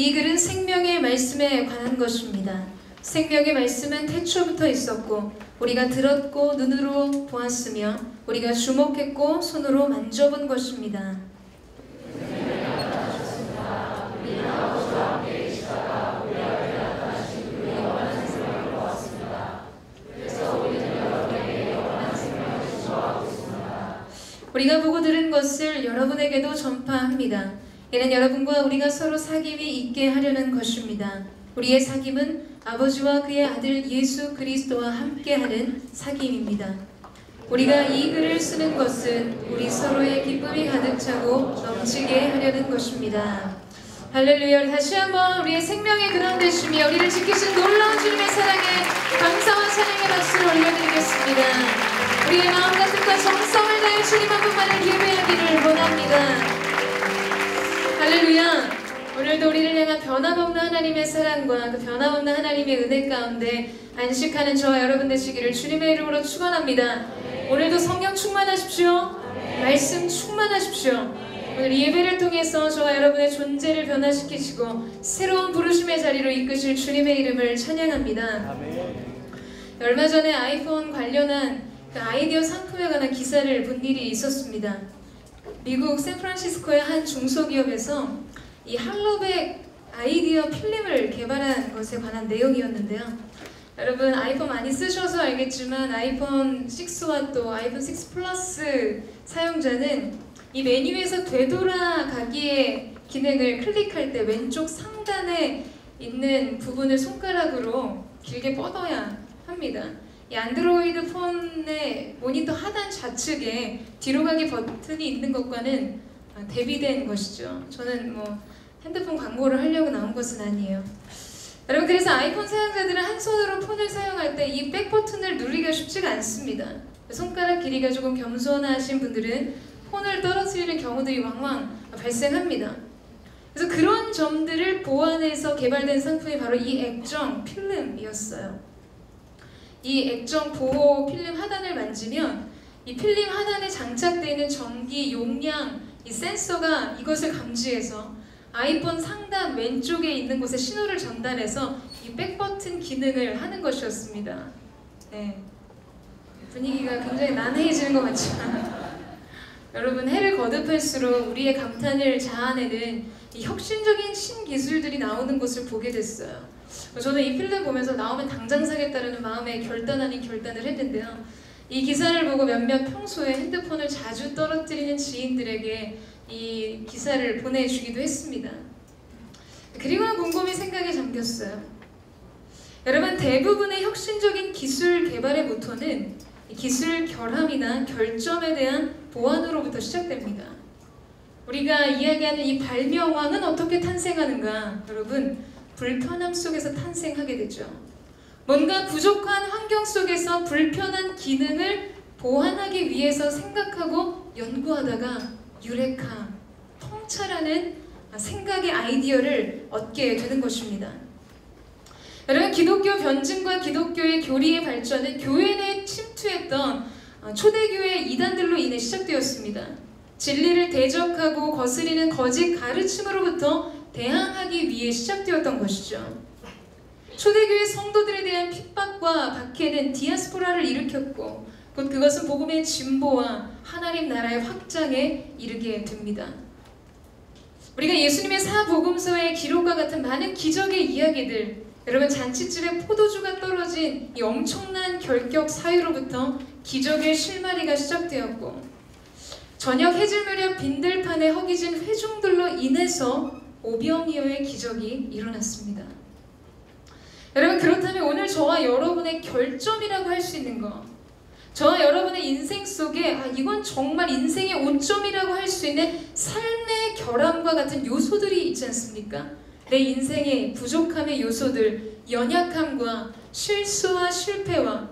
이 글은 생명의 말씀에 관한 것입니다. 생명의 말씀은 태초부터 있었고 우리가 들었고 눈으로 보았으며 우리가 주목했고 손으로 만져본 것입니다. 우리가 보고 들은 것을 여러분에게도 전파합니다. 이는 여러분과 우리가 서로 사귐이 있게 하려는 것입니다. 우리의 사귐은 아버지와 그의 아들 예수 그리스도와 함께하는 사귐입니다. 우리가 이 글을 쓰는 것은 우리 서로의 기쁨이 가득 차고 넘치게 하려는 것입니다. 할렐루야. 다시 한번 우리의 생명의 근원 되시며 우리를 지키신 놀라운 주님의 사랑에 감사와 찬양의 박수를 올려드리겠습니다. 우리의 마음과 뜻과 정성을 다해 주님 한 분만을 예배하기를 원합니다. 할렐루야. 오늘도 우리를 향한 변함없는 하나님의 사랑과 그 변함없는 하나님의 은혜 가운데 안식하는 저와 여러분 되시기를 주님의 이름으로 축원합니다. 오늘도 성령 충만하십시오. 말씀 충만하십시오. 오늘 예배를 통해서 저와 여러분의 존재를 변화시키시고 새로운 부르심의 자리로 이끄실 주님의 이름을 찬양합니다. 얼마 전에 아이폰 관련한 그 아이디어 상품에 관한 기사를 본 일이 있었습니다. 미국 샌프란시스코의 한 중소기업에서 이 할로백 아이디어 필름을 개발한 것에 관한 내용이었는데요. 여러분 아이폰 많이 쓰셔서 알겠지만 아이폰 6와 또 아이폰 6 플러스 사용자는 이 메뉴에서 되돌아가기의 기능을 클릭할 때 왼쪽 상단에 있는 부분을 손가락으로 길게 뻗어야 합니다. 이 안드로이드 폰의 모니터 하단 좌측에 뒤로 가기 버튼이 있는 것과는 대비된 것이죠. 저는 뭐 핸드폰 광고를 하려고 나온 것은 아니에요. 여러분 그래서 아이폰 사용자들은 한 손으로 폰을 사용할 때 이 백 버튼을 누르기가 쉽지가 않습니다. 손가락 길이가 조금 겸손하신 분들은 폰을 떨어뜨리는 경우들이 왕왕 발생합니다. 그래서 그런 점들을 보완해서 개발된 상품이 바로 이 액정 필름이었어요. 이 액정 보호 필름 하단을 만지면 이 필름 하단에 장착되어 있는 전기 용량 이 센서가 이것을 감지해서 아이폰 상단 왼쪽에 있는 곳에 신호를 전달해서 이 백버튼 기능을 하는 것이었습니다. 네. 분위기가 굉장히 난해해지는 것 같죠? 여러분 해를 거듭할수록 우리의 감탄을 자아내는 이 혁신적인 신기술들이 나오는 것을 보게 됐어요. 저는 이 필름 보면서 나오면 당장 사겠다는 마음에 결단 아닌 결단을 했는데요. 이 기사를 보고 몇몇 평소에 핸드폰을 자주 떨어뜨리는 지인들에게 이 기사를 보내주기도 했습니다. 그리고는 곰곰이 생각에 잠겼어요. 여러분 대부분의 혁신적인 기술 개발의 모토는 기술 결함이나 결점에 대한 보완으로부터 시작됩니다. 우리가 이야기하는 이 발명왕은 어떻게 탄생하는가? 여러분 불편함 속에서 탄생하게 되죠. 뭔가 부족한 환경 속에서 불편한 기능을 보완하기 위해서 생각하고 연구하다가 유레카, 통찰하는 생각의 아이디어를 얻게 되는 것입니다. 여러분 기독교 변증과 기독교의 교리의 발전은 교회 내에 침투했던 초대교회 이단들로 인해 시작되었습니다. 진리를 대적하고 거스리는 거짓 가르침으로부터 대항하기 위해 시작되었던 것이죠. 초대교회 성도들에 대한 핍박과 박해는 디아스포라를 일으켰고 곧 그것은 복음의 진보와 하나님 나라의 확장에 이르게 됩니다. 우리가 예수님의 사복음서의 기록과 같은 많은 기적의 이야기들, 여러분 잔치집에 포도주가 떨어진 이 엄청난 결격 사유로부터 기적의 실마리가 시작되었고 저녁 해질 무렵 빈들판에 허기진 회중들로 인해서 오병이어의 기적이 일어났습니다. 여러분 그렇다면 오늘 저와 여러분의 결점이라고 할 수 있는 것, 저와 여러분의 인생 속에 이건 정말 인생의 오점이라고 할 수 있는 삶의 결함과 같은 요소들이 있지 않습니까? 내 인생의 부족함의 요소들, 연약함과 실수와 실패와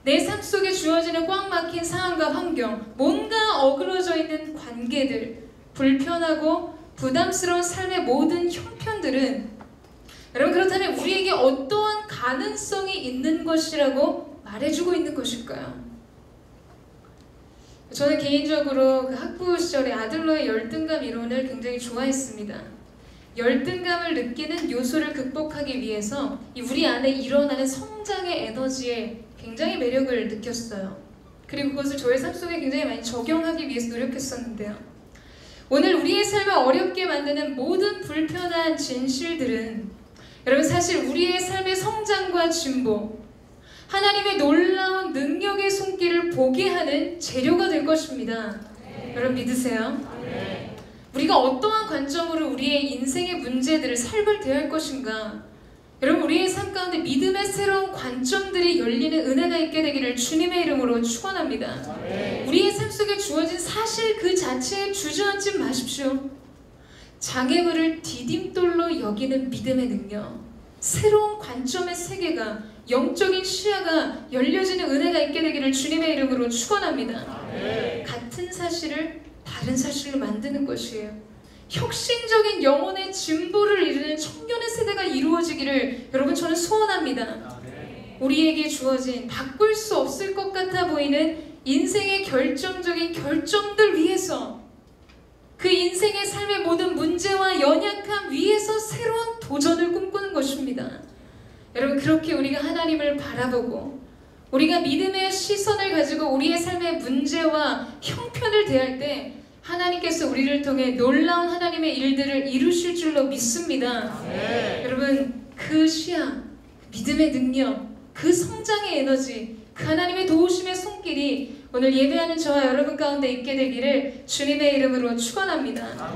내 삶 속에 주어지는 꽉 막힌 상황과 환경, 뭔가 어그러져 있는 관계들, 불편하고 부담스러운 삶의 모든 형편들은 여러분 그렇다면 우리에게 어떠한 가능성이 있는 것이라고 말해주고 있는 것일까요? 저는 개인적으로 그 학부 시절에 아들러의 열등감 이론을 굉장히 좋아했습니다. 열등감을 느끼는 요소를 극복하기 위해서 우리 안에 일어나는 성장의 에너지에 굉장히 매력을 느꼈어요. 그리고 그것을 저의 삶 속에 굉장히 많이 적용하기 위해서 노력했었는데요. 오늘 우리의 삶을 어렵게 만드는 모든 불편한 진실들은 여러분 사실 우리의 삶의 성장과 진보, 하나님의 놀라운 능력의 손길을 보게 하는 재료가 될 것입니다. 여러분 믿으세요? 우리가 어떠한 관점으로 우리의 인생의 문제들을 삶을 대할 것인가? 여러분 우리의 삶 가운데 믿음의 새로운 관점들이 열리는 은혜가 있게 되기를 주님의 이름으로 축원합니다. 우리의 삶 속에 주어진 사실 그 자체에 주저앉지 마십시오. 장애물을 디딤돌로 여기는 믿음의 능력, 새로운 관점의 세계가, 영적인 시야가 열려지는 은혜가 있게 되기를 주님의 이름으로 축원합니다. 같은 사실을 다른 사실로 만드는 것이에요. 혁신적인 영혼의 진보를 이루는 청년의 세대가 이루어지기를 여러분 저는 소원합니다. 우리에게 주어진 바꿀 수 없을 것 같아 보이는 인생의 결정적인 결정들 위에서, 그 인생의 삶의 모든 문제와 연약함 위에서 새로운 도전을 꿈꾸는 것입니다. 여러분 그렇게 우리가 하나님을 바라보고 우리가 믿음의 시선을 가지고 우리의 삶의 문제와 형편을 대할 때 하나님께서 우리를 통해 놀라운 하나님의 일들을 이루실 줄로 믿습니다. 여러분 그 시야, 믿음의 능력, 그 성장의 에너지, 그 하나님의 도우심의 손길이 오늘 예배하는 저와 여러분 가운데 있게 되기를 주님의 이름으로 축원합니다.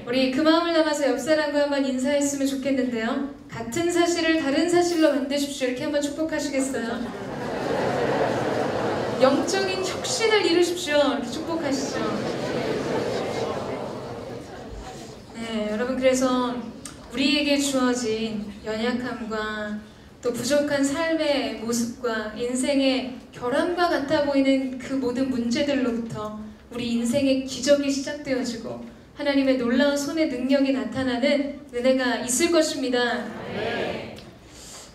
우리 그 마음을 담아서 옆 사람과 한번 인사했으면 좋겠는데요. 같은 사실을 다른 사실로 만드십시오. 이렇게 한번 축복하시겠어요? 영적인 혁신을 이루십시오. 이렇게 축복하시죠. 네, 여러분 그래서 우리에게 주어진 연약함과 또 부족한 삶의 모습과 인생의 결함과 같아 보이는 그 모든 문제들로부터 우리 인생의 기적이 시작되어지고 하나님의 놀라운 손의 능력이 나타나는 은혜가 있을 것입니다.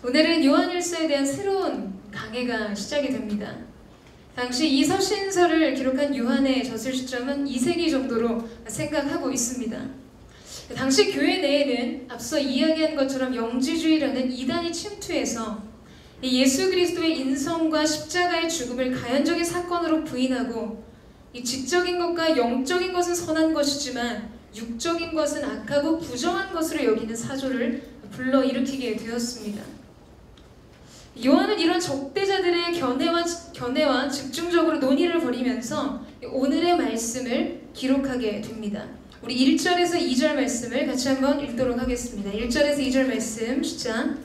오늘은 요한일서에 대한 새로운 강해가 시작이 됩니다. 당시 이 서신서를 기록한 요한의 저술 시점은 2세기 정도로 생각하고 있습니다. 당시 교회 내에는 앞서 이야기한 것처럼 영지주의라는 이단이 침투해서 예수 그리스도의 인성과 십자가의 죽음을 가연적인 사건으로 부인하고 이 지적인 것과 영적인 것은 선한 것이지만 육적인 것은 악하고 부정한 것으로 여기는 사조를 불러일으키게 되었습니다. 요한은 이런 적대자들의 견해와 집중적으로 논의를 벌이면서 오늘의 말씀을 기록하게 됩니다. 우리 1절에서 2절 말씀을 같이 한번 읽도록 하겠습니다. 1절에서 2절 말씀 시작.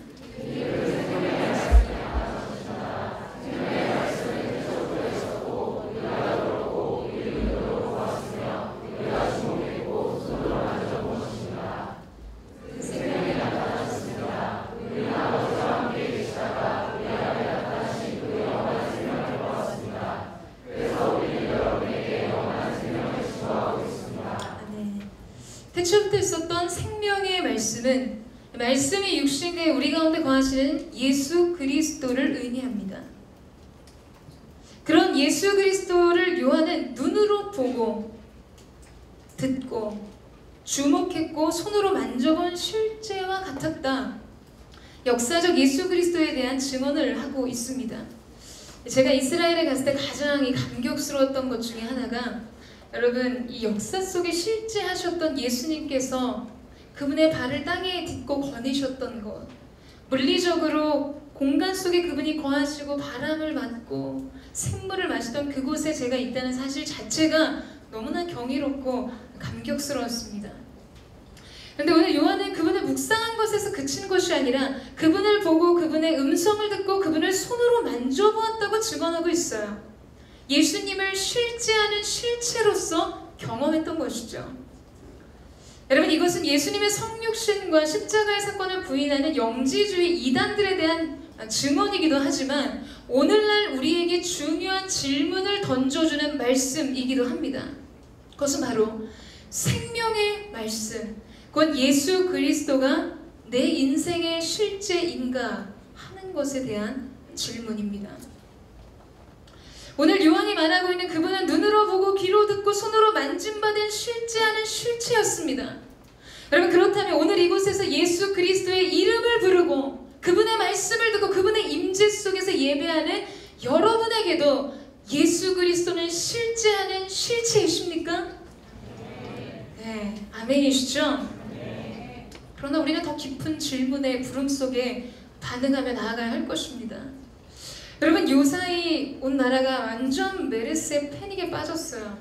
태초부터 있었던 생명의 말씀은 말씀이 육신에 우리 가운데 거하시는 예수 그리스도를 의미합니다. 그런 예수 그리스도를 요한은 눈으로 보고 듣고 주목했고 손으로 만져본 실제와 같았다. 역사적 예수 그리스도에 대한 증언을 하고 있습니다. 제가 이스라엘에 갔을 때 가장 감격스러웠던 것 중에 하나가 여러분 이 역사 속에 실제 하셨던 예수님께서 그분의 발을 땅에 딛고 거니셨던 것, 물리적으로 공간 속에 그분이 거하시고 바람을 맞고 생물을 마시던 그곳에 제가 있다는 사실 자체가 너무나 경이롭고 감격스러웠습니다. 그런데 오늘 요한은 그분을 묵상한 것에서 그친 것이 아니라 그분을 보고 그분의 음성을 듣고 그분을 손으로 만져보았다고 증언하고 있어요. 예수님을 실제하는 실체로서 경험했던 것이죠. 여러분 이것은 예수님의 성육신과 십자가의 사건을 부인하는 영지주의 이단들에 대한 증언이기도 하지만 오늘날 우리에게 중요한 질문을 던져주는 말씀이기도 합니다. 그것은 바로 생명의 말씀, 곧 예수 그리스도가 내 인생의 실제인가 하는 것에 대한 질문입니다. 오늘 요한이 말하고 있는 그분은 눈으로 보고 귀로 듣고 손으로 만짐받은 실제하는 실체였습니다. 여러분, 그렇다면 오늘 이곳에서 예수 그리스도의 이름을 부르고 그분의 말씀을 듣고 그분의 임재 속에서 예배하는 여러분에게도 예수 그리스도는 실제하는 실체이십니까? 네, 아멘이시죠? 그러나 우리는 더 깊은 질문의 부름 속에 반응하며 나아가야 할 것입니다. 여러분, 요사이 온 나라가 완전 메르스의 패닉에 빠졌어요.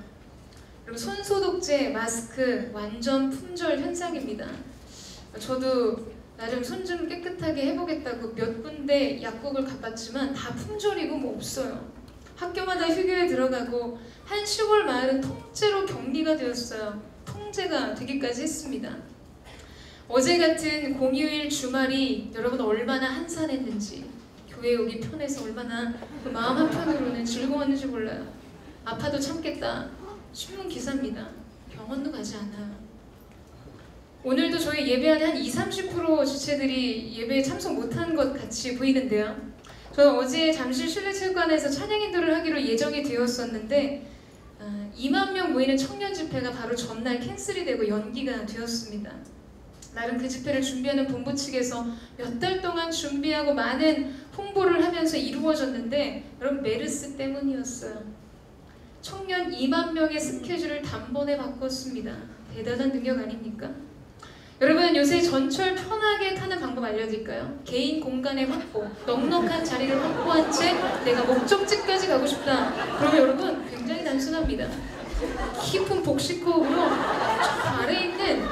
여러분, 손소독제, 마스크 완전 품절 현상입니다. 저도 나름 손 좀 깨끗하게 해보겠다고 몇 군데 약국을 가봤지만 다 품절이고 뭐 없어요. 학교마다 휴교에 들어가고 한 시골 마을은 통째로 격리가 되었어요. 통제가 되기까지 했습니다. 어제 같은 공휴일 주말이 여러분 얼마나 한산했는지, 교회 오기 편해서 얼마나 그 마음 한편으로는 즐거웠는지 몰라요. 아파도 참겠다. 신문 기사입니다. 병원도 가지 않아요. 오늘도 저희 예배하는 한 20-30% 지체들이 예배에 참석 못한 것 같이 보이는데요. 저는 어제 잠실 실내체육관에서 찬양 인도를 하기로 예정이 되었었는데 2만 명 모이는 청년 집회가 바로 전날 캔슬이 되고 연기가 되었습니다. 나름 그 집회를 준비하는 본부 측에서 몇 달 동안 준비하고 많은 홍보를 하면서 이루어졌는데 여러분, 메르스 때문이었어요. 청년 2만 명의 스케줄을 단번에 바꿨습니다. 대단한 능력 아닙니까? 여러분, 요새 전철 편하게 타는 방법 알려드릴까요? 개인 공간의 확보, 넉넉한 자리를 확보한 채 내가 목적지까지 가고 싶다. 그러면 여러분, 굉장히 단순합니다. 깊은 복식호흡으로 저 아래에 있는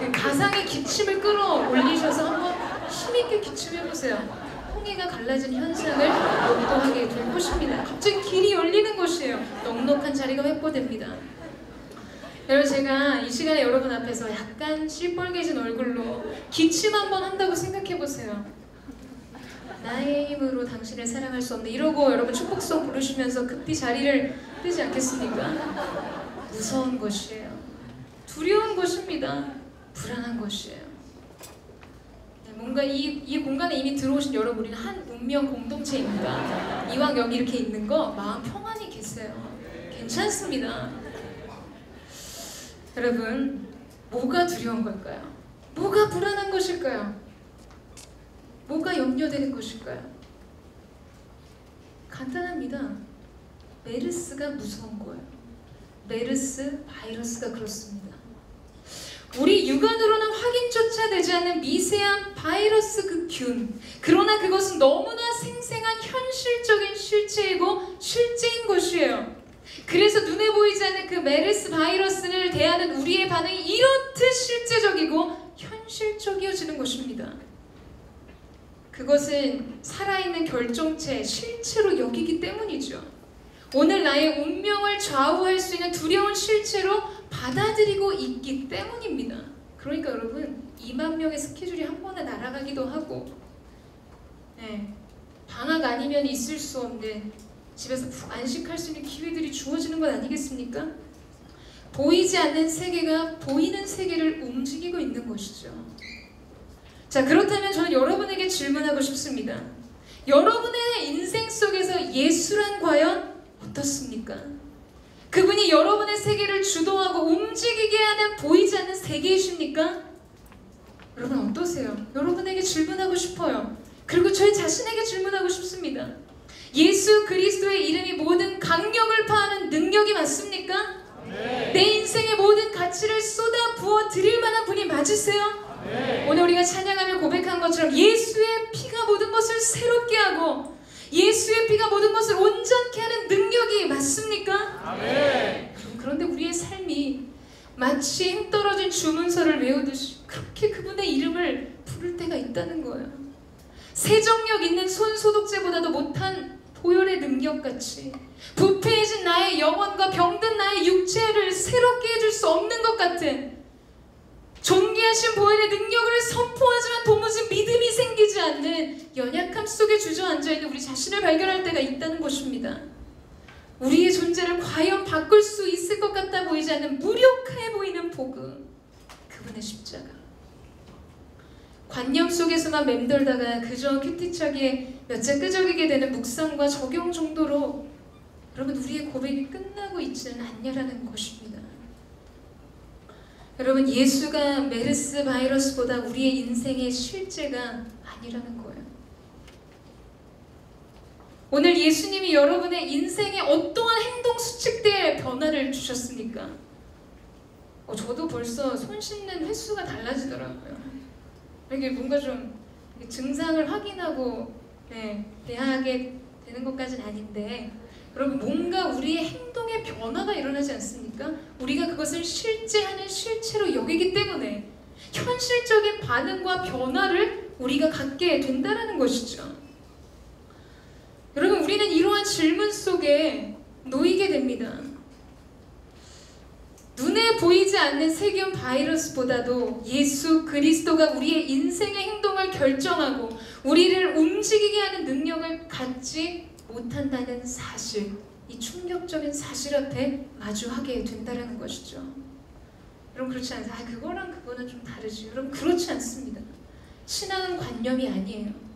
그 가상의 기침을 끌어올리셔서 한번 힘있게 기침해보세요. 홍해가 갈라진 현상을 목도하게 될 것입니다. 갑자기 길이 열리는 것이에요. 넉넉한 자리가 확보됩니다. 여러분, 제가 이 시간에 여러분 앞에서 약간 시뻘개진 얼굴로 기침 한번 한다고 생각해보세요. 나의 힘으로 당신을 사랑할 수 없네, 이러고 여러분 축복성 부르시면서 급히 자리를 뜨지 않겠습니까? 무서운 것이에요. 두려운 것입니다. 불안한 것이에요. 네, 뭔가 이 공간에 이미 들어오신 여러분, 우리는 한 운명 공동체입니다. 이왕 여기 이렇게 있는 거 마음 평안히 계세요. 괜찮습니다. 여러분, 뭐가 두려운 걸까요? 뭐가 불안한 것일까요? 뭐가 염려되는 것일까요? 간단합니다. 메르스가 무서운 거예요. 메르스 바이러스가 그렇습니다. 우리 육안으로는 확인조차 되지 않는 미세한 바이러스 그 균, 그러나 그것은 너무나 생생한 현실적인 실체이고 실제인 것이에요. 그래서 눈에 보이지 않는 그 메르스 바이러스를 대하는 우리의 반응이 이렇듯 실제적이고 현실적이어지는 것입니다. 그것은 살아있는 결정체, 실체로 여기기 때문이죠. 오늘 나의 운명을 좌우할 수 있는 두려운 실체로 받아들이고 있기 때문입니다. 그러니까 여러분, 2만 명의 스케줄이 한 번에 날아가기도 하고, 네, 방학 아니면 있을 수 없는 집에서 푹 안식할 수 있는 기회들이 주어지는 것 아니겠습니까? 보이지 않는 세계가 보이는 세계를 움직이고 있는 것이죠. 자, 그렇다면 저는 여러분에게 질문하고 싶습니다. 여러분의 인생 속에서 예수란 과연 어떻습니까? 그분이 여러분의 세계를 주도하고 움직이게 하는 보이지 않는 세계이십니까? 여러분, 어떠세요? 여러분에게 질문하고 싶어요. 그리고 저희 자신에게 질문하고 싶습니다. 예수 그리스도의 이름이 모든 강력을 파하는 능력이 맞습니까? 네. 내 인생의 모든 가치를 쏟아 부어 드릴 만한 분이 맞으세요? 네. 오늘 우리가 찬양하며 고백한 것처럼 예수의 피가 모든 것을 새롭게 하고 예수의 피가 모든 것을 온전케 하는 능력이 맞습니까? 네. 그런데 우리의 삶이 마치 행 떨어진 주문서를 외우듯이 그렇게 그분의 이름을 부를 때가 있다는 거예요. 세정력 있는 손소독제보다도 못한 보혈의 능력같이 부패해진 나의 영혼과 병든 나의 육체를 새롭게 해줄 수 없는 것 같은 존귀하신 보혈의 능력을 선포하지만 도무지 믿음이 생기지 않는 연약함 속에 주저앉아있는 우리 자신을 발견할 때가 있다는 것입니다. 우리의 존재를 과연 바꿀 수 있을 것 같아 보이지 않는 무력해 보이는 복음, 그분의 십자가. 관념 속에서만 맴돌다가 그저 큐티차게 몇 자 끄적이게 되는 묵상과 적용 정도로 여러분, 우리의 고백이 끝나고 있지는 않냐라는 것입니다. 여러분, 예수가 메르스 바이러스보다 우리의 인생의 실제가 아니라는 거예요. 오늘 예수님이 여러분의 인생에 어떠한 행동 수칙대에 변화를 주셨습니까? 저도 벌써 손 씻는 횟수가 달라지더라고요. 이게 뭔가 좀 증상을 확인하고 대하게 되는 것까지는 아닌데, 여러분, 뭔가 우리의 행동에 변화가 일어나지 않습니까? 우리가 그것을 실제하는 실체로 여기기 때문에 현실적인 반응과 변화를 우리가 갖게 된다는 것이죠. 여러분, 우리는 이러한 질문 속에 놓이게 됩니다. 눈에 보이지 않는 세균 바이러스보다도 예수 그리스도가 우리의 인생의 행동을 결정하고 우리를 움직이게 하는 능력을 갖지 못한다는 사실, 이 충격적인 사실 앞에 마주하게 된다는 것이죠. 여러분, 그렇지 않아요? 그거는 좀 다르지. 여러분, 그렇지 않습니다. 신앙은 관념이 아니에요.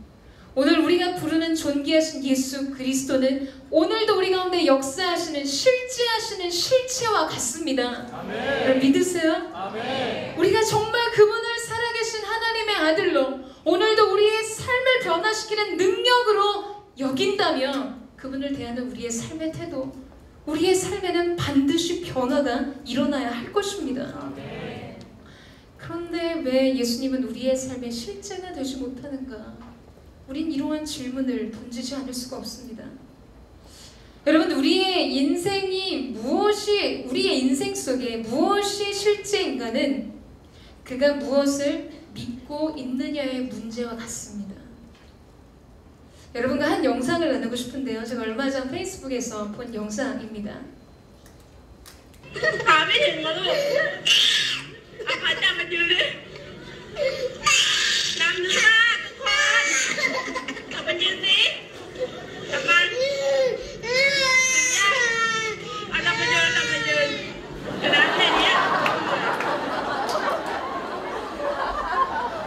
오늘 우리가 부르는 존귀하신 예수 그리스도는 오늘도 우리 가운데 역사하시는, 실제하시는 실체와 같습니다. 아멘. 여러분, 믿으세요? 아멘. 우리가 정말 그분을 살아계신 하나님의 아들로 오늘도 우리의 삶을 변화시키는 능력으로 여긴다면 그분을 대하는 우리의 삶의 태도, 우리의 삶에는 반드시 변화가 일어나야 할 것입니다. 아멘. 그런데 왜 예수님은 우리의 삶의 실제가 되지 못하는가? 우린 이러한 질문을 던지지 않을 수가 없습니다. 여러분, 우리의 인생 속에 무엇이 실제인가는 그가 무엇을 믿고 있느냐의 문제와 같습니다. 여러분과 한 영상을 나누고 싶은데요. 제가 얼마 전 페이스북에서 본 영상입니다.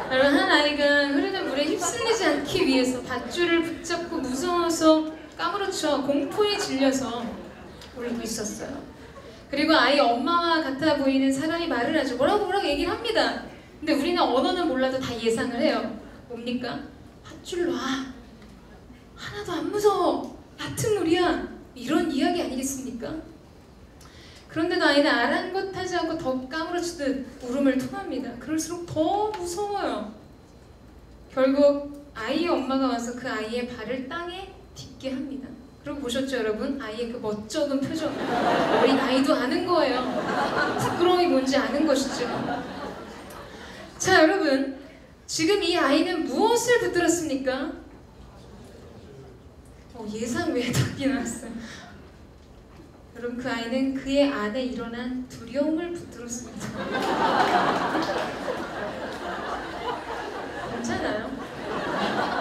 여러분, 한 아이가 흐르는 물에 휩쓸리지 않기 위해서 밧줄을 붙잡고 무서워서 까무러쳐 공포에 질려서 울고 있었어요. 그리고 아이 엄마와 같아 보이는 사람이 말을 하죠. 뭐라고 얘기를 합니다. 근데 우리는 언어는 몰라도 다 예상을 해요. 뭡니까? 밧줄 놔. 하나도 안 무서워. 얕은 물이야. 이런 이야기 아니겠습니까? 그런데도 아이는 아랑곳하지 않고 더 까무러치듯 울음을 토합니다. 그럴수록 더 무서워요. 결국 아이의 엄마가 와서 그 아이의 발을 땅에 딛게 합니다. 그리고 보셨죠, 여러분? 아이의 그 멋쩍은 표정. 어린 아이도 아는 거예요. 부끄러움이 뭔지 아는 것이죠. 자, 여러분, 지금 이 아이는 무엇을 붙들었습니까? 예상 외에 답이 나왔어요. 여러분, 그 아이는 그의 안에 일어난 두려움을 붙들었습니다. 괜찮아요?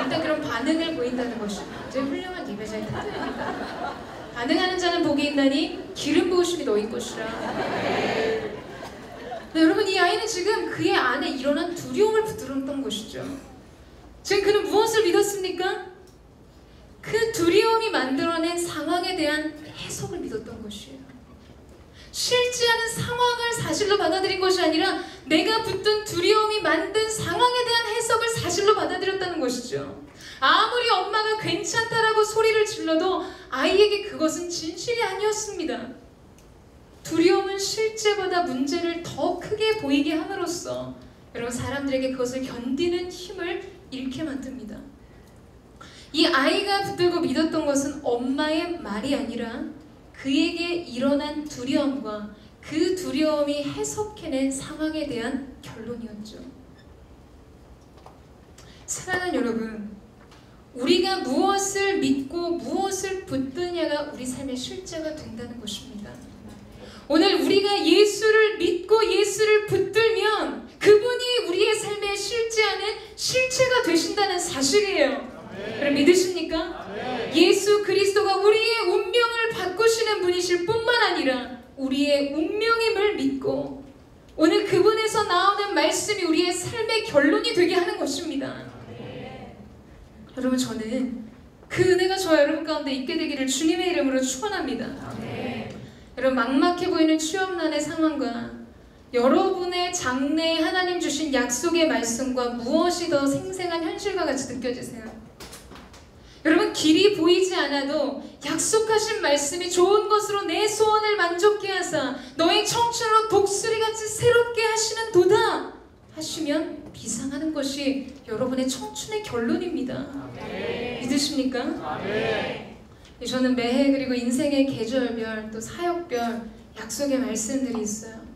일단 그런 반응을 보인다는 것이 굉장히 훌륭한 예배자의 태도입니다. 반응하는 자는 복이 있나니 기름 부으심이 너희 것이라. 네, 여러분, 이 아이는 지금 그의 안에 일어난 두려움을 붙들었던 것이죠. 지금 그는 무엇을 믿었습니까? 그 두려움이 만들어낸 상황에 대한 해석을 믿었던 것이에요. 실제하는 상황을 사실로 받아들인 것이 아니라 내가 붙든 두려움이 만든 상황에 대한 해석을 사실로 받아들였다는 것이죠. 아무리 엄마가 괜찮다라고 소리를 질러도 아이에게 그것은 진실이 아니었습니다. 두려움은 실제보다 문제를 더 크게 보이게 함으로써 여러분, 사람들에게 그것을 견디는 힘을 잃게 만듭니다. 이 아이가 붙들고 믿었던 것은 엄마의 말이 아니라 그에게 일어난 두려움과 그 두려움이 해석해낸 상황에 대한 결론이었죠. 사랑하는 여러분, 우리가 무엇을 믿고 무엇을 붙드냐가 우리 삶의 실제가 된다는 것입니다. 오늘 우리가 예수를 믿고 예수를 붙들면 그분이 우리의 삶에 실제하는 실체가 되신다는 사실이에요. 여러분, 믿으십니까? 예수 그리스도가 우리의 운명을 바꾸시는 분이실 뿐만 아니라 우리의 운명임을 믿고 오늘 그분에서 나오는 말씀이 우리의 삶의 결론이 되게 하는 것입니다. 여러분, 저는 그 은혜가 저와 여러분 가운데 있게 되기를 주님의 이름으로 축원합니다. 여러분, 막막해 보이는 취업난의 상황과 여러분의 장래에 하나님 주신 약속의 말씀과 무엇이 더 생생한 현실과 같이 느껴지세요? 여러분, 길이 보이지 않아도 약속하신 말씀이 좋은 것으로 내 소원을 만족케 하사 너의 청춘으로 독수리같이 새롭게 하시는 도다 하시면 비상하는 것이 여러분의 청춘의 결론입니다. 믿으십니까? 저는 매해 그리고 인생의 계절별 또 사역별 약속의 말씀들이 있어요.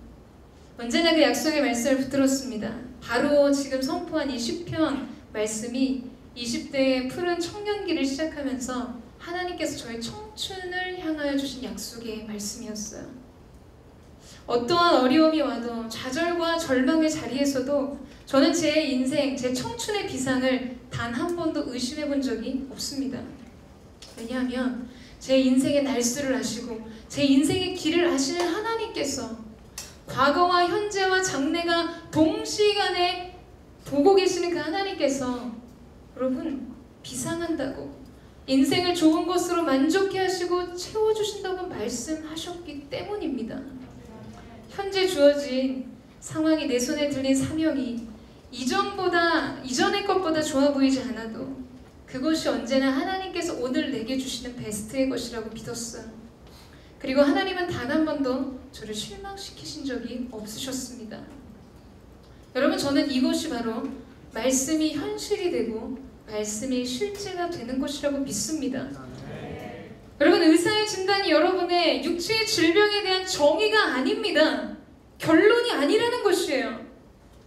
언제나 그 약속의 말씀을 붙들었습니다. 바로 지금 선포한 이 시편 말씀이 20대의 푸른 청년기를 시작하면서 하나님께서 저의 청춘을 향하여 주신 약속의 말씀이었어요. 어떠한 어려움이 와도 좌절과 절망의 자리에서도 저는 제 인생, 제 청춘의 비상을 단 한 번도 의심해 본 적이 없습니다. 왜냐하면 제 인생의 날수를 아시고 제 인생의 길을 아시는 하나님께서 과거와 현재와 장래가 동시간에 보고 계시는 그 하나님께서 여러분 비상한다고 인생을 좋은 것으로 만족해 하시고 채워주신다고 말씀하셨기 때문입니다. 현재 주어진 상황이 내 손에 들린 사명이 이전의 것보다 좋아 보이지 않아도 그것이 언제나 하나님께서 오늘 내게 주시는 베스트의 것이라고 믿었어요. 그리고 하나님은 단 한 번도 저를 실망시키신 적이 없으셨습니다. 여러분, 저는 이것이 바로 말씀이 현실이 되고 말씀이 실제가 되는 것이라고 믿습니다. 여러분, 의사의 진단이 여러분의 육체의 질병에 대한 정의가 아닙니다. 결론이 아니라는 것이에요.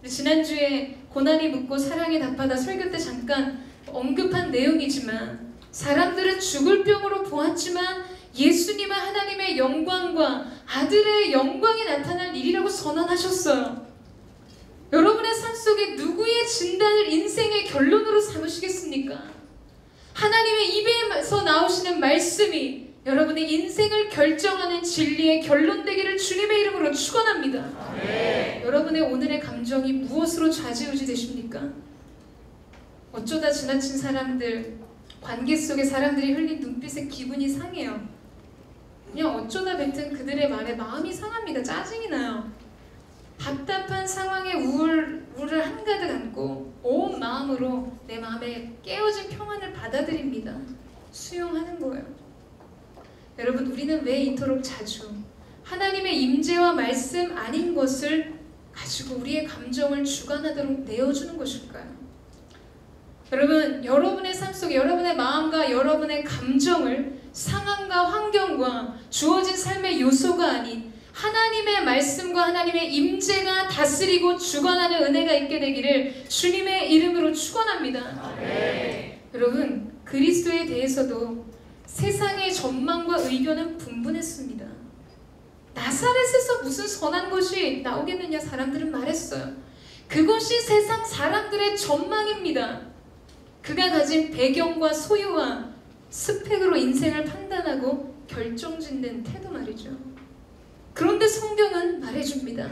지난주에 고난이 묻고 사랑이 답하다 설교 때 잠깐 언급한 내용이지만 사람들은 죽을 병으로 보았지만 예수님은 하나님의 영광과 아들의 영광이 나타날 일이라고 선언하셨어요. 여러분의 삶 속에 누구의 진단을 인생의 결론으로 삼으시겠습니까? 하나님의 입에서 나오시는 말씀이 여러분의 인생을 결정하는 진리의 결론 되기를 주님의 이름으로 축원합니다. 여러분의 오늘의 감정이 무엇으로 좌지우지 되십니까? 어쩌다 지나친 사람들, 관계 속의 사람들이 흘린 눈빛에 기분이 상해요. 그냥 어쩌다 뱉은 그들의 말에 마음이 상합니다. 짜증이 나요. 답답한 상황에 우울을 한가득 안고 온 마음으로 내 마음에 깨어진 평안을 받아들입니다. 수용하는 거예요. 여러분, 우리는 왜 이토록 자주 하나님의 임재와 말씀 아닌 것을 가지고 우리의 감정을 주관하도록 내어주는 것일까요? 여러분, 여러분의 삶 속에 여러분의 마음과 여러분의 감정을 상황과 환경과 주어진 삶의 요소가 아닌 하나님의 말씀과 하나님의 임재가 다스리고 주관하는 은혜가 있게 되기를 주님의 이름으로 축원합니다. 여러분, 그리스도에 대해서도 세상의 전망과 의견은 분분했습니다. 나사렛에서 무슨 선한 것이 나오겠느냐 사람들은 말했어요. 그것이 세상 사람들의 전망입니다. 그가 가진 배경과 소유와 스펙으로 인생을 판단하고 결정짓는 태도 말이죠. 그런데 성경은 말해줍니다.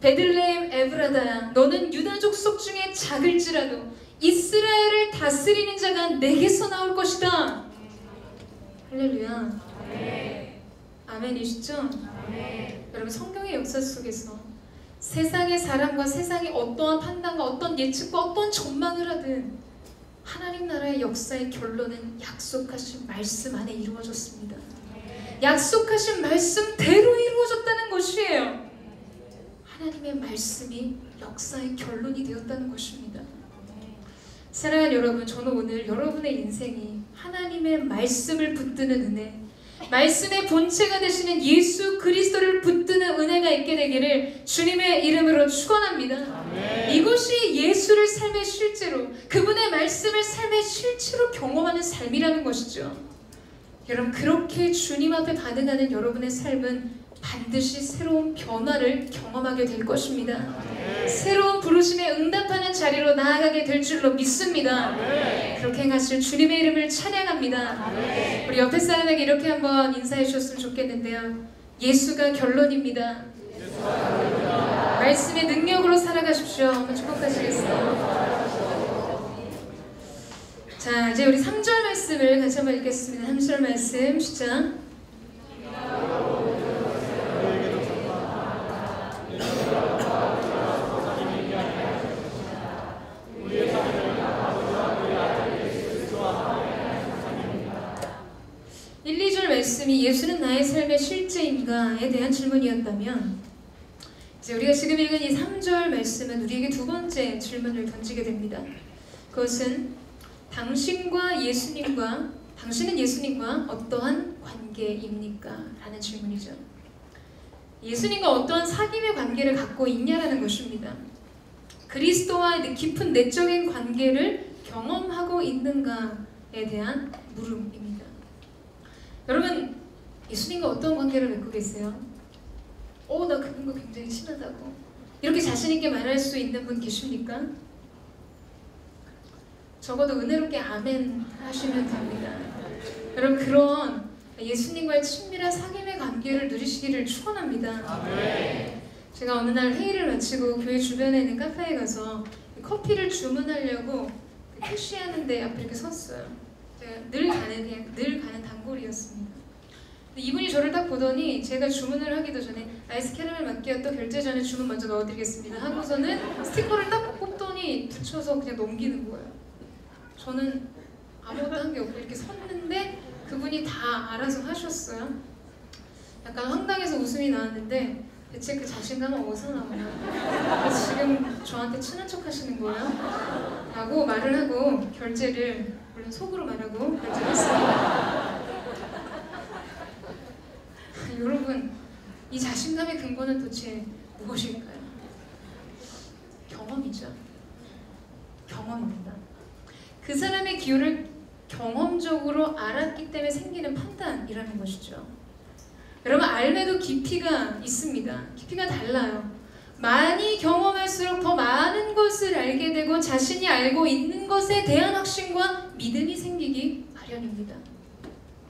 베들레헴 에브라다야, 너는 유다족 속 중에 작을지라도 이스라엘을 다스리는 자가 내게서 나올 것이다. 할렐루야. 아멘이시죠? 여러분, 성경의 역사 속에서 세상의 사람과 세상의 어떠한 판단과 어떤 예측과 어떤 전망을 하든 하나님 나라의 역사의 결론은 약속하신 말씀 안에 이루어졌습니다. 약속하신 말씀대로 이루어졌다는 것이에요. 하나님의 말씀이 역사의 결론이 되었다는 것입니다. 사랑하는 여러분, 저는 오늘 여러분의 인생이 하나님의 말씀을 붙드는 은혜, 말씀의 본체가 되시는 예수 그리스도를 붙드는 은혜가 있게 되기를 주님의 이름으로 축원합니다. 이것이 예수를 삶의 실제로, 그분의 말씀을 삶의 실체로 경험하는 삶이라는 것이죠. 여러분, 그렇게 주님 앞에 반응하는 여러분의 삶은 반드시 새로운 변화를 경험하게 될 것입니다. 새로운 부르심에 응답하는 자리로 나아가게 될 줄로 믿습니다. 그렇게 행하실 주님의 이름을 찬양합니다. 우리 옆에 사람에게 이렇게 한번 인사해 주셨으면 좋겠는데요. 예수가 결론입니다. 말씀의 능력으로 살아가십시오. 한번 축복하시겠어요? 자, 이제 우리 3절 말씀을 같이 한번 읽겠습니다. 3절 말씀 시작. 말씀이 예수는 나의 삶의 실제인가에 대한 질문이었다면 이제 우리가 지금 읽은 이 3절 말씀은 우리에게 두 번째 질문을 던지게 됩니다. 그것은 당신은 예수님과 어떠한 관계입니까? 라는 질문이죠. 예수님과 어떠한 사귐의 관계를 갖고 있냐라는 것입니다. 그리스도와의 깊은 내적인 관계를 경험하고 있는가에 대한 물음입니다. 여러분, 예수님과 어떤 관계를 맺고 계세요? 나 그분과 굉장히 친하다고 이렇게 자신있게 말할 수 있는 분 계십니까? 적어도 은혜롭게 아멘 하시면 됩니다. 여러분, 그런 예수님과의 친밀한 사귐의 관계를 누리시기를 축원합니다. 제가 어느 날 회의를 마치고 교회 주변에 있는 카페에 가서 커피를 주문하려고 캐시하는 데 앞에 이렇게 섰어요. 제가 늘 가는 단골이었습니다. 이분이 저를 딱 보더니 제가 주문을 하기도 전에 아이스 캐러멜 마키아토 결제 전에 주문 먼저 넣어드리겠습니다 하고서는 스티커를 딱 뽑더니 붙여서 그냥 넘기는 거예요. 저는 아무것도 한 게 없고 이렇게 섰는데 그분이 다 알아서 하셨어요. 약간 황당해서 웃음이 나왔는데 대체 그 자신감은 어디서 나오나? 지금 저한테 친한 척 하시는 거예요? 라고 말을 하고 결제를, 물론 속으로 말하고 결제를 했습니다. 여러분, 이 자신감의 근거는 도대체 무엇일까요? 경험이죠. 경험입니다. 그 사람의 기호를 경험적으로 알았기 때문에 생기는 판단이라는 것이죠. 여러분, 알매도 깊이가 있습니다. 깊이가 달라요. 많이 경험할수록 더 많은 것을 알게 되고 자신이 알고 있는 것에 대한 확신과 믿음이 생기기 마련입니다.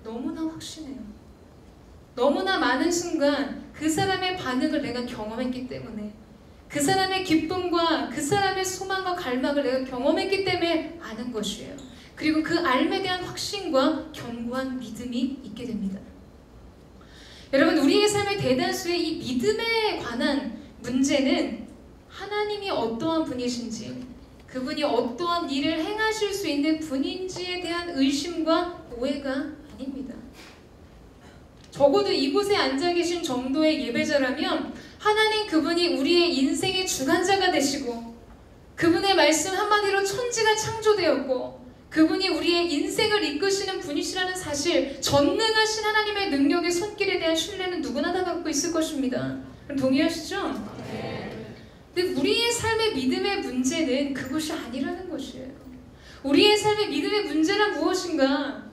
너무나 확신해요. 너무나 많은 순간 그 사람의 반응을 내가 경험했기 때문에, 그 사람의 기쁨과 그 사람의 소망과 갈망을 내가 경험했기 때문에 아는 것이에요. 그리고 그 알에 대한 확신과 견고한 믿음이 있게 됩니다. 여러분, 우리의 삶의 대다수의 이 믿음에 관한 문제는 하나님이 어떠한 분이신지, 그분이 어떠한 일을 행하실 수 있는 분인지에 대한 의심과 오해가 아닙니다. 적어도 이곳에 앉아 계신 정도의 예배자라면 하나님 그분이 우리의 인생의 주관자가 되시고, 그분의 말씀 한마디로 천지가 창조되었고, 그분이 우리의 인생을 이끄시는 분이시라는 사실, 전능하신 하나님의 능력의 손길에 대한 신뢰는 누구나 다 갖고 있을 것입니다. 동의하시죠? 근데 우리의 삶의 믿음의 문제는 그것이 아니라는 것이에요. 우리의 삶의 믿음의 문제란 무엇인가?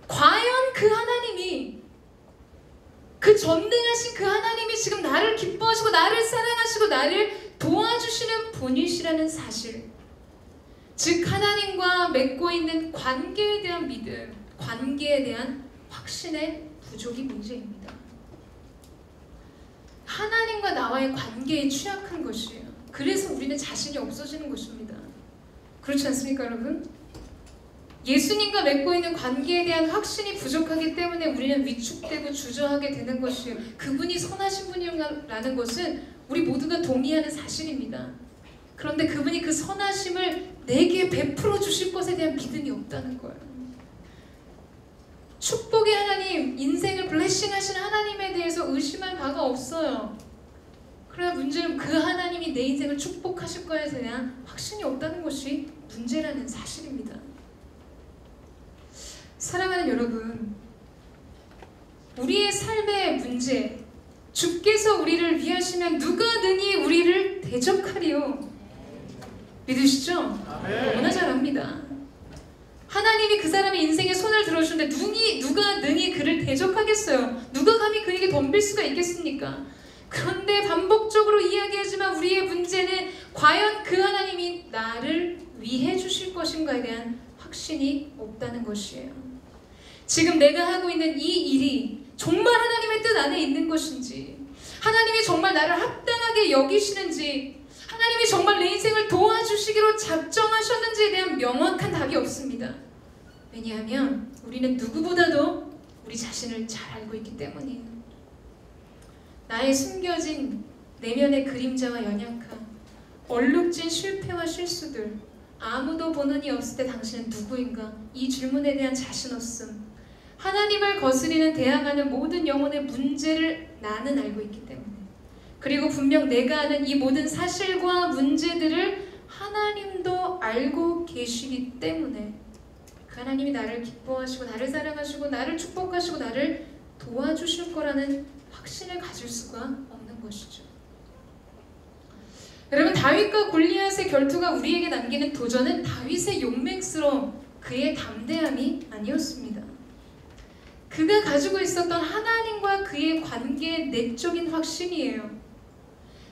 과연 그 하나님이, 그 전능하신 그 하나님이 지금 나를 기뻐하시고 나를 사랑하시고 나를 도와주시는 분이시라는 사실, 즉 하나님과 맺고 있는 관계에 대한 믿음, 관계에 대한 확신의 부족이 문제입니다. 하나님과 나와의 관계에 취약한 것이에요. 그래서 우리는 자신이 없어지는 것입니다. 그렇지 않습니까, 여러분? 예수님과 맺고 있는 관계에 대한 확신이 부족하기 때문에 우리는 위축되고 주저하게 되는 것이에요. 그분이 선하신 분이라는 것은 우리 모두가 동의하는 사실입니다. 그런데 그분이 그 선하심을 내게 베풀어 주실 것에 대한 믿음이 없다는 거예요. 축복의 하나님, 인생을 블레싱하시는 하나님에 대해서 의심할 바가 없어요. 그러나 문제는 그 하나님이 내 인생을 축복하실 것에 대한 확신이 없다는 것이 문제라는 사실입니다. 사랑하는 여러분, 우리의 삶의 문제, 주께서 우리를 위하시면 누가 능히 우리를 대적하리요? 믿으시죠? 너무나 잘합니다. 하나님이 그 사람의 인생에 손을 들어주는데 누가 능히 그를 대적하겠어요? 누가 감히 그에게 덤빌 수가 있겠습니까? 그런데 반복적으로 이야기하지만 우리의 문제는 과연 그 하나님이 나를 위해 주실 것인가에 대한 확신이 없다는 것이에요. 지금 내가 하고 있는 이 일이 정말 하나님의 뜻 안에 있는 것인지, 하나님이 정말 나를 합당하게 여기시는지, 하나님이 정말 내 인생을 도와주시기로 작정하셨는지에 대한 명확한 답이 없습니다. 왜냐하면 우리는 누구보다도 우리 자신을 잘 알고 있기 때문이에요. 나의 숨겨진 내면의 그림자와 연약함, 얼룩진 실패와 실수들, 아무도 보는 이 없을 때 당신은 누구인가? 이 질문에 대한 자신 없음, 하나님을 거스리는 대항하는 모든 영혼의 문제를 나는 알고 있기 때문에, 그리고 분명 내가 아는 이 모든 사실과 문제들을 하나님도 알고 계시기 때문에 그 하나님이 나를 기뻐하시고 나를 사랑하시고 나를 축복하시고 나를 도와주실 거라는 확신을 가질 수가 없는 것이죠. 여러분, 다윗과 골리앗의 결투가 우리에게 남기는 도전은 다윗의 용맹스러움, 그의 담대함이 아니었습니다. 그가 가지고 있었던 하나님과 그의 관계의 내적인 확신이에요.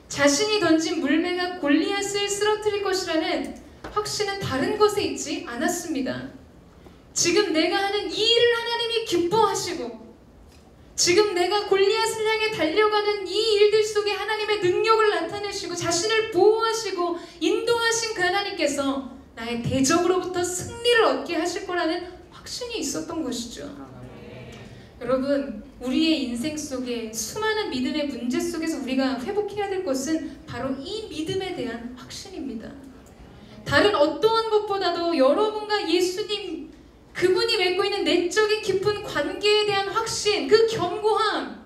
자신이 던진 물매가 골리앗을 쓰러뜨릴 것이라는 확신은 다른 것에 있지 않았습니다. 지금 내가 하는 이 일을 하나님이 기뻐하시고, 지금 내가 골리앗을 향해 달려가는 이 일들 속에 하나님의 능력을 나타내시고 자신을 보호하시고 인도하신 그 하나님께서 나의 대적으로부터 승리를 얻게 하실 거라는 확신이 있었던 것이죠. 여러분, 우리의 인생 속에 수많은 믿음의 문제 속에서 우리가 회복해야 될 것은 바로 이 믿음에 대한 확신입니다. 다른 어떠한 것보다도 여러분과 예수님, 그분이 맺고 있는 내적인 깊은 관계에 대한 확신, 그 견고함,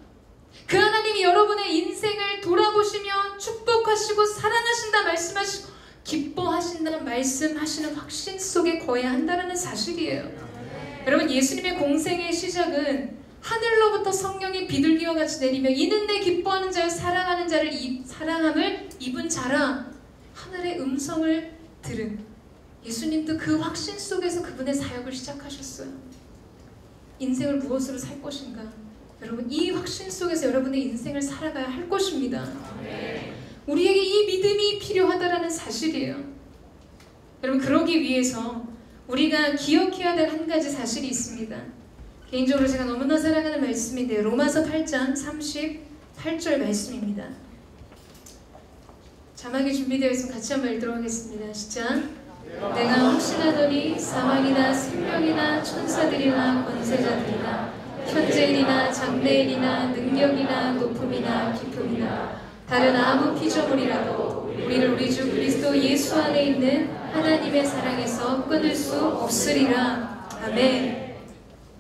그 하나님이 여러분의 인생을 돌아보시며 축복하시고 사랑하신다 말씀하시고 기뻐하신다는 말씀하시는 확신 속에 거해야 한다는 사실이에요. 여러분, 예수님의 공생의 시작은 하늘로부터 성령이 비둘기와 같이 내리며 이는 내 기뻐하는 자요 사랑하는 자를 사랑함을 입은 자라 하늘의 음성을 들은, 예수님도 그 확신 속에서 그분의 사역을 시작하셨어요. 인생을 무엇으로 살 것인가? 여러분, 이 확신 속에서 여러분의 인생을 살아가야 할 것입니다. 우리에게 이 믿음이 필요하다라는 사실이에요. 여러분, 그러기 위해서 우리가 기억해야 될 한 가지 사실이 있습니다. 개인적으로 제가 너무나 사랑하는 말씀인데요. 로마서 8장 38절 말씀입니다. 자막이 준비되어 있으면 같이 한번 읽도록 하겠습니다. 시작. 내가 확신하더니 사망이나 생명이나 천사들이나 권세자들이나 현재일이나 장래일이나 능력이나 높음이나 깊음이나 다른 아무 피조물이라도 우리를 우리 주 그리스도 예수 안에 있는 하나님의 사랑에서 끊을 수 없으리라. 아멘.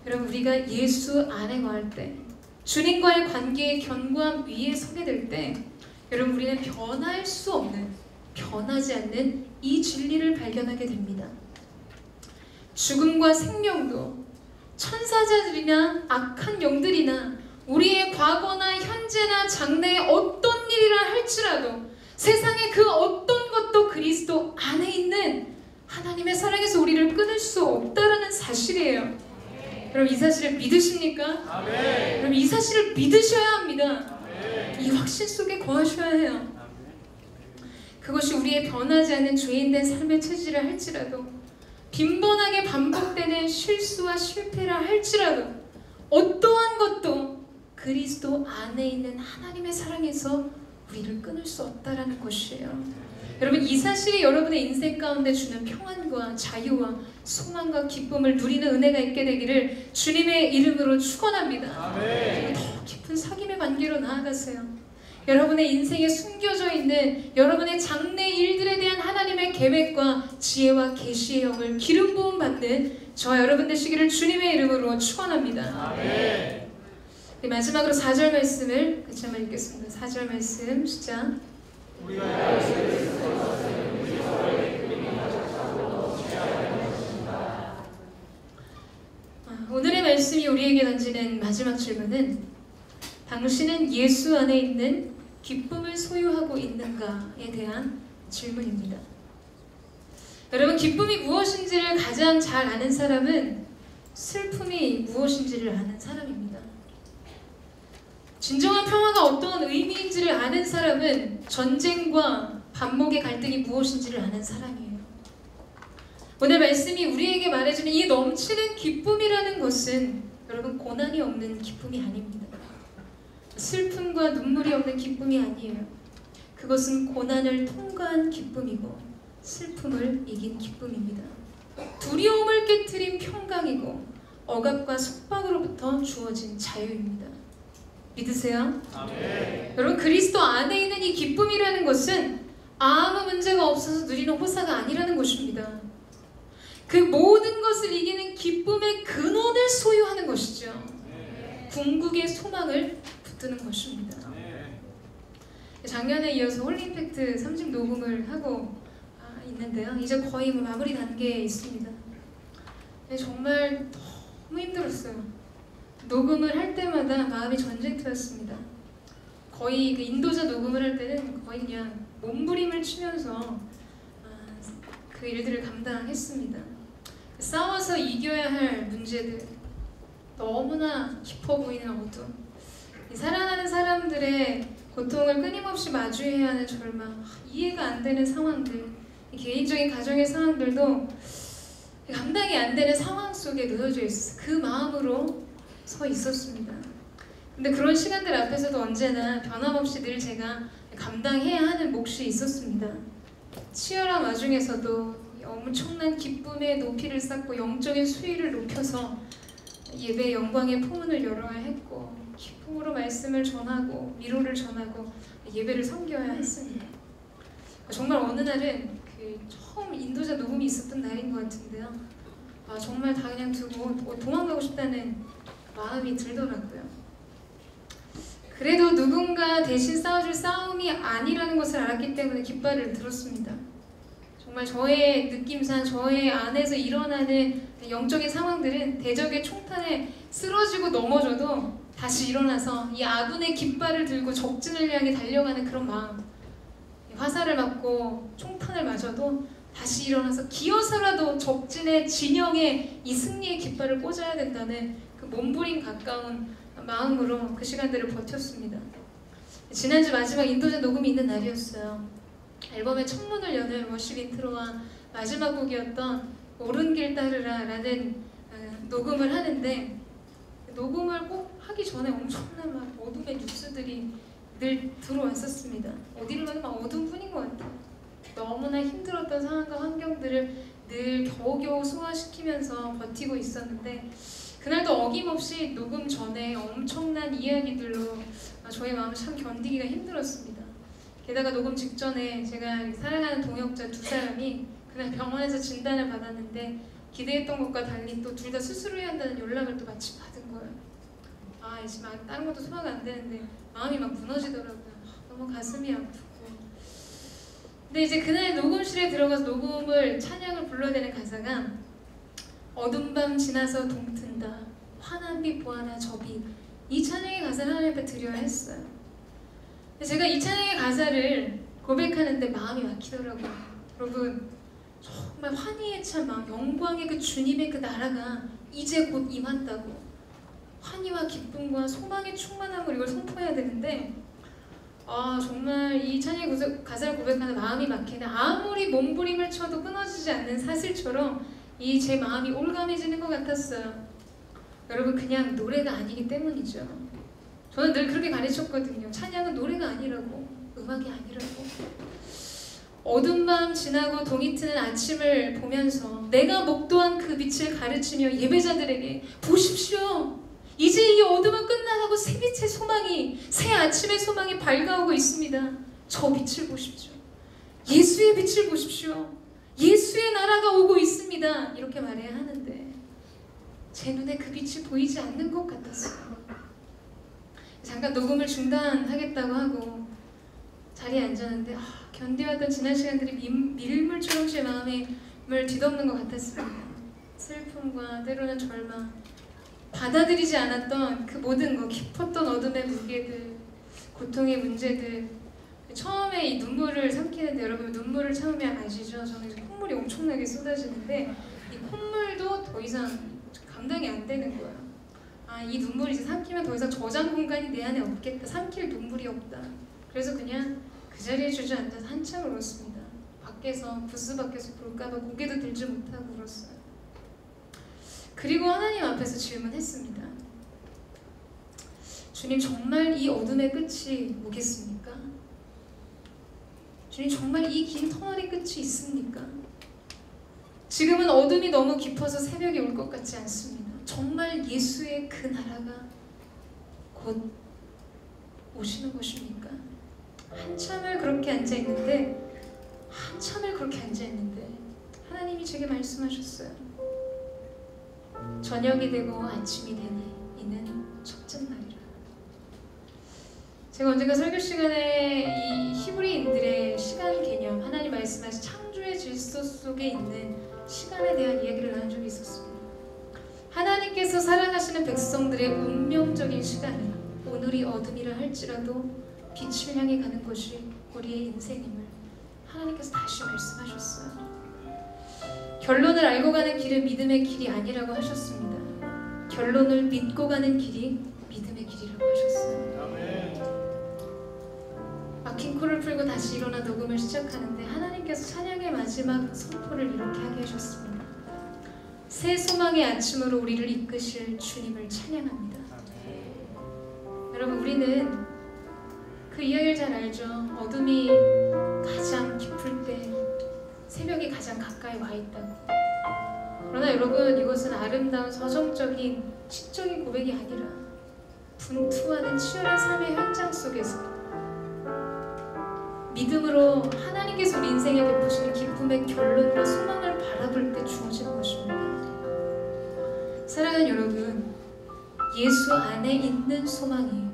여러분, 우리가 예수 안에 거할 때, 주님과의 관계의 견고함 위에 서게 될 때, 여러분, 우리는 변할 수 없는, 변하지 않는 이 진리를 발견하게 됩니다. 죽음과 생명도, 천사자들이나 악한 영들이나 우리의 과거나 현재나 장래의 어떤 일이라 할지라도 세상의 그 어떤 것도 그리스도 안에 있는 하나님의 사랑에서 우리를 끊을 수 없다라는 사실이에요. 여러분, 이 사실을 믿으십니까? 아멘. 여러분, 이 사실을 믿으셔야 합니다. 아멘. 이 확신 속에 거하셔야 해요. 그것이 우리의 변하지 않는 죄인된 삶의 체질을 할지라도, 빈번하게 반복되는 실수와 실패라 할지라도, 어떠한 것도 그리스도 안에 있는 하나님의 사랑에서 우리를 끊을 수 없다라는 것이에요. 여러분, 이 사실이 여러분의 인생 가운데 주는 평안과 자유와 소망과 기쁨을 누리는 은혜가 있게 되기를 주님의 이름으로 축원합니다. 그리고 더 깊은 사귐의 관계로 나아가세요. 여러분의 인생에 숨겨져 있는 여러분의 장래 일들에 대한 하나님의 계획과 지혜와 계시의 영을 기름 부음 받는 저와 여러분 되시기를 주님의 이름으로 축원합니다. 네, 마지막으로 4절 말씀을 같이 한번 읽겠습니다. 4절 말씀 시작. 오늘의 말씀이 우리에게 던지는 마지막 질문은 당신은 예수 안에 있는 기쁨을 소유하고 있는가에 대한 질문입니다. 여러분, 기쁨이 무엇인지를 가장 잘 아는 사람은 슬픔이 무엇인지를 아는 사람입니다. 진정한 평화가 어떤 의미인지를 아는 사람은 전쟁과 반목의 갈등이 무엇인지를 아는 사람이에요. 오늘 말씀이 우리에게 말해주는 이 넘치는 기쁨이라는 것은 여러분, 고난이 없는 기쁨이 아닙니다. 슬픔과 눈물이 없는 기쁨이 아니에요. 그것은 고난을 통과한 기쁨이고 슬픔을 이긴 기쁨입니다. 두려움을 깨트린 평강이고 억압과 속박으로부터 주어진 자유입니다. 믿으세요? 아멘. 여러분, 그리스도 안에 있는 이 기쁨이라는 것은 아무 문제가 없어서 누리는 호사가 아니라는 것입니다. 그 모든 것을 이기는 기쁨의 근원을 소유하는 것이죠. 궁극의 소망을 붙드는 것입니다. 작년에 이어서 홀리 임팩트 3집 녹음을 하고 있는데요. 이제 거의 마무리 단계에 있습니다. 정말 너무 힘들었어요. 녹음을 할 때마다 마음이 전쟁터였습니다. 거의 그 인도자 녹음을 할 때는 거의 그냥 몸부림을 치면서 그 일들을 감당했습니다. 싸워서 이겨야 할 문제들, 너무나 깊어 보이는 어둠, 사랑하는 사람들의 고통을 끊임없이 마주해야 하는 절망, 이해가 안 되는 상황들, 개인적인 가정의 상황들도 감당이 안 되는 상황 속에 놓여져 있었어요. 그 마음으로 서 있었습니다. 근데 그런 시간들 앞에서도 언제나 변함없이 늘 제가 감당해야 하는 몫이 있었습니다. 치열한 와중에서도 엄청난 기쁨의 높이를 쌓고 영적인 수위를 높여서 예배의 영광의 포문을 열어야 했고, 기쁨으로 말씀을 전하고 위로를 전하고 예배를 섬겨야 했습니다. 정말 어느 날은 처음 인도자 녹음이 있었던 날인 것 같은데요. 정말 다 그냥 두고 도망가고 싶다는 마음이 들더라고요. 그래도 누군가 대신 싸워줄 싸움이 아니라는 것을 알았기 때문에 깃발을 들었습니다. 정말 저의 느낌상 저의 안에서 일어나는 영적인 상황들은 대적의 총탄에 쓰러지고 넘어져도 다시 일어나서 이 아군의 깃발을 들고 적진을 향해 달려가는 그런 마음, 화살을 맞고 총탄을 맞아도 다시 일어나서 기어서라도 적진의 진영에 이 승리의 깃발을 꽂아야 된다는 그 몸부림 가까운 마음으로 그 시간들을 버텼습니다. 지난주 마지막 인도자 녹음이 있는 날이었어요. 앨범의 첫 문을 여는 워십 인트로와 마지막 곡이었던 옳은 길 따르라 라는 녹음을 하는데, 녹음을 꼭 하기 전에 엄청난 막 어둠의 뉴스들이 늘 들어왔었습니다. 어디를 가도 막 어둠뿐인 것 같아요. 너무나 힘들었던 상황과 환경들을 늘 겨우겨우 소화시키면서 버티고 있었는데, 그날도 어김없이 녹음 전에 엄청난 이야기들로 저의 마음을 참 견디기가 힘들었습니다. 게다가 녹음 직전에 제가 사랑하는 동역자 두 사람이 그날 병원에서 진단을 받았는데 기대했던 것과 달리 또 둘 다 수술을 해야 한다는 연락을 또 마침 받은 거예요. 이제 막 다른 것도 소화가 안 되는데 마음이 막 무너지더라고요. 너무 가슴이 아프고. 근데 이제 그날 녹음실에 들어가서 녹음을 찬양을 불러야 되는 가사가 어둠 밤 지나서 동튼다 환한 빛 보아나 저 빛, 이 찬양의 가사를 하나님 앞에 드려야 했어요. 제가 이 찬양의 가사를 고백하는데 마음이 막히더라고요. 여러분, 정말 환희에 찬 마음, 영광의 그 주님의 그 나라가 이제 곧 임한다고, 환희와 기쁨과 소망의 충만함을 이걸 선포해야 되는데, 정말 이 찬양의 가사를 고백하는 마음이 막히네. 아무리 몸부림을 쳐도 끊어지지 않는 사슬처럼 이 제 마음이 올가매지는 것 같았어요. 여러분, 그냥 노래가 아니기 때문이죠. 저는 늘 그렇게 가르쳤거든요. 찬양은 노래가 아니라고, 음악이 아니라고. 어두운 밤 지나고 동이 트는 아침을 보면서 내가 목도한 그 빛을 가르치며 예배자들에게 보십시오. 이제 이 어둠은 끝나가고 새 빛의 소망이, 새 아침의 소망이 밝아오고 있습니다. 저 빛을 보십시오. 예수의 빛을 보십시오. 예수의 나라가 오고 있습니다. 이렇게 말해야 하는데 제 눈에 그 빛이 보이지 않는 것 같았어요. 잠깐 녹음을 중단하겠다고 하고 자리에 앉았는데 견뎌왔던 지난 시간들이 밀물처럼 제 마음을 뒤덮는 것 같았습니다. 슬픔과 때로는 절망, 받아들이지 않았던 그 모든 것, 깊었던 어둠의 무게들, 고통의 문제들, 처음에 이 눈물을 삼키는데, 여러분 눈물을 참으면 아시죠? 저는 콧물이 엄청나게 쏟아지는데 이 콧물도 더 이상 감당이 안 되는 거예요. 이 눈물이 이제 삼키면 더 이상 저장 공간이 내 안에 없겠다. 삼킬 눈물이 없다. 그래서 그냥 그 자리에 주저앉아서 한참을 울었습니다. 밖에서, 부스 밖에서 볼까봐 고개도 들지 못하고 울었어요. 그리고 하나님 앞에서 질문했습니다. 주님, 정말 이 어둠의 끝이 오겠습니까? 주님, 정말 이 긴 터널의 끝이 있습니까? 지금은 어둠이 너무 깊어서 새벽이 올 것 같지 않습니다. 정말 예수의 그 나라가 곧 오시는 것입니까? 한참을 그렇게 앉아있는데 하나님이 제게 말씀하셨어요. 저녁이 되고 아침이 되니 이는 첫째 날. 제가 언젠가 설교 시간에 이 히브리인들의 시간 개념, 하나님 말씀하신 창조의 질서 속에 있는 시간에 대한 이야기를 나눈 적이 있었습니다. 하나님께서 사랑하시는 백성들의 운명적인 시간은 오늘이 어둠이라 할지라도 빛을 향해 가는 것이 우리의 인생임을 하나님께서 다시 말씀하셨어요. 결론을 알고 가는 길은 믿음의 길이 아니라고 하셨습니다. 결론을 믿고 가는 길이 믿음의 길이라고 하셨어요. 막힌 코를 풀고 다시 일어나 녹음을 시작하는데 하나님께서 찬양의 마지막 선포를 이렇게 하게 하셨습니다. 새 소망의 아침으로 우리를 이끄실 주님을 찬양합니다. 여러분, 우리는 그 이야기를 잘 알죠. 어둠이 가장 깊을 때 새벽이 가장 가까이 와 있다고. 그러나 여러분, 이것은 아름다운 서정적인 시적인 고백이 아니라 분투하는 치열한 삶의 현장 속에서 믿음으로 하나님께서 우리 인생에 베푸시는 기쁨의 결론과 소망을 바라볼 때 주어지는 것입니다. 사랑하는 여러분, 예수 안에 있는 소망이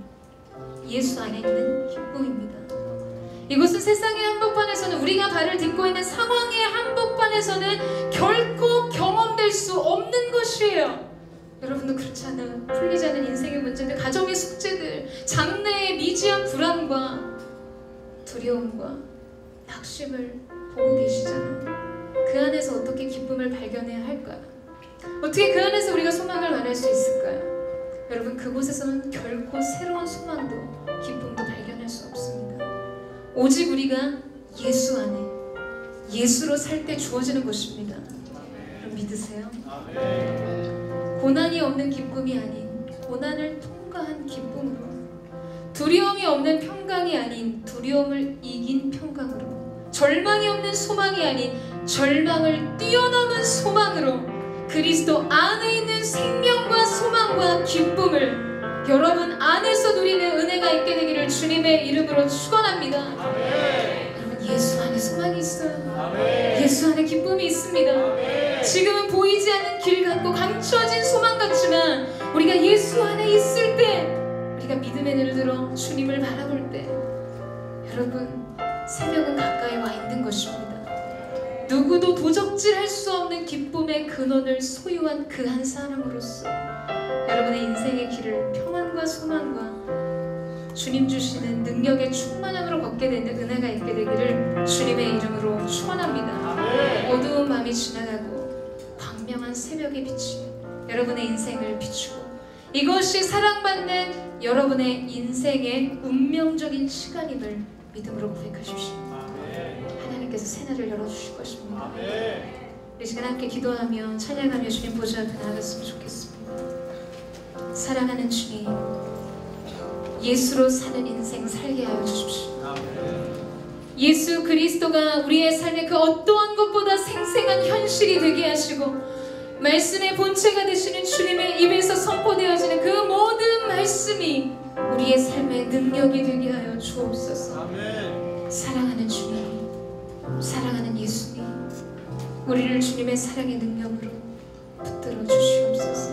예수 안에 있는 기쁨입니다. 이것은 세상의 한복판에서는, 우리가 발을 딛고 있는 상황의 한복판에서는 결코 경험될 수 없는 것이에요. 여러분도 그렇잖아요. 풀리지 않는 인생의 문제들, 가정의 숙제들, 장래의 미지한 불안과 두려움과 낙심을 보고 계시잖아요. 그 안에서 어떻게 기쁨을 발견해야 할까요? 어떻게 그 안에서 우리가 소망을 말할 수 있을까요? 여러분, 그곳에서는 결코 새로운 소망도 기쁨도 발견할 수 없습니다. 오직 우리가 예수 안에, 예수로 살 때 주어지는 것입니다. 그럼 믿으세요? 고난이 없는 기쁨이 아닌 고난을 통과한 기쁨으로, 두려움이 없는 평강이 아닌 두려움을 이긴 평강으로, 절망이 없는 소망이 아닌 절망을 뛰어넘은 소망으로 그리스도 안에 있는 생명과 소망과 기쁨을 여러분 안에서 누리는 은혜가 있게 되기를 주님의 이름으로 축원합니다. 여러분, 예수 안에 소망이 있어요. 예수 안에 기쁨이 있습니다. 지금은 보이지 않는 길 같고 감춰진 소망 같지만 우리가 예수 안에 있을 때, 우리가 믿음의 눈을 들어 주님을 바라볼 때, 여러분, 새벽은 가까이 와 있는 것입니다. 누구도 도적질할 수 없는 기쁨의 근원을 소유한 그 한 사람으로서 여러분의 인생의 길을 평안과 소망과 주님 주시는 능력의 충만함으로 걷게 되는 은혜가 있게 되기를 주님의 이름으로 축원합니다. 어두운 밤이 지나가고 광명한 새벽의 빛이 여러분의 인생을 비추고, 이것이 사랑받는 여러분의 인생의 운명적인 시간임을 믿음으로 고백하십시오. 하나님께서 새날을 열어주실 것입니다. 이 시간 함께 기도하며 찬양하며 주님 보좌 앞에 나아갔으면 좋겠습니다. 사랑하는 주님, 예수로 사는 인생 살게 하여 주십시오. 예수 그리스도가 우리의 삶의 그 어떠한 것보다 생생한 현실이 되게 하시고, 말씀의 본체가 되시는 주님의 입에서 선포되어지는 그 모든 말씀이 우리의 삶의 능력이 되게 하여 주옵소서. 사랑하는 주님, 사랑하는 예수님, 우리를 주님의 사랑의 능력으로 붙들어 주시옵소서.